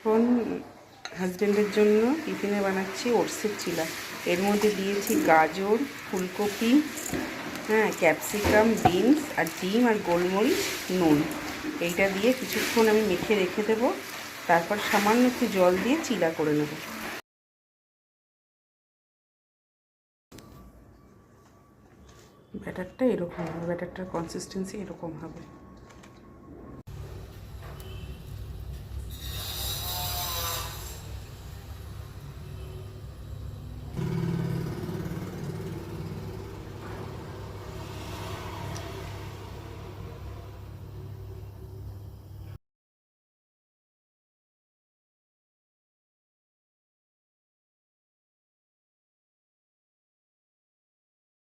এখন হাজব্যান্ডের জন্য টিফিনে বানাচ্ছি ওটসের চিলা। এর মধ্যে দিয়েছি গাজর, ফুলকপি, ক্যাপসিকাম, বিনস আর ডিম আর গোলমরিচ, নুন। এইটা দিয়ে কিছুক্ষণ আমি মেখে রেখে দেবো, তারপর সামান্য একটু জল দিয়ে চিলা করে নেব। ব্যাটারটা এরকম হবে, ব্যাটারটার কনসিস্টেন্সি এরকম হবে।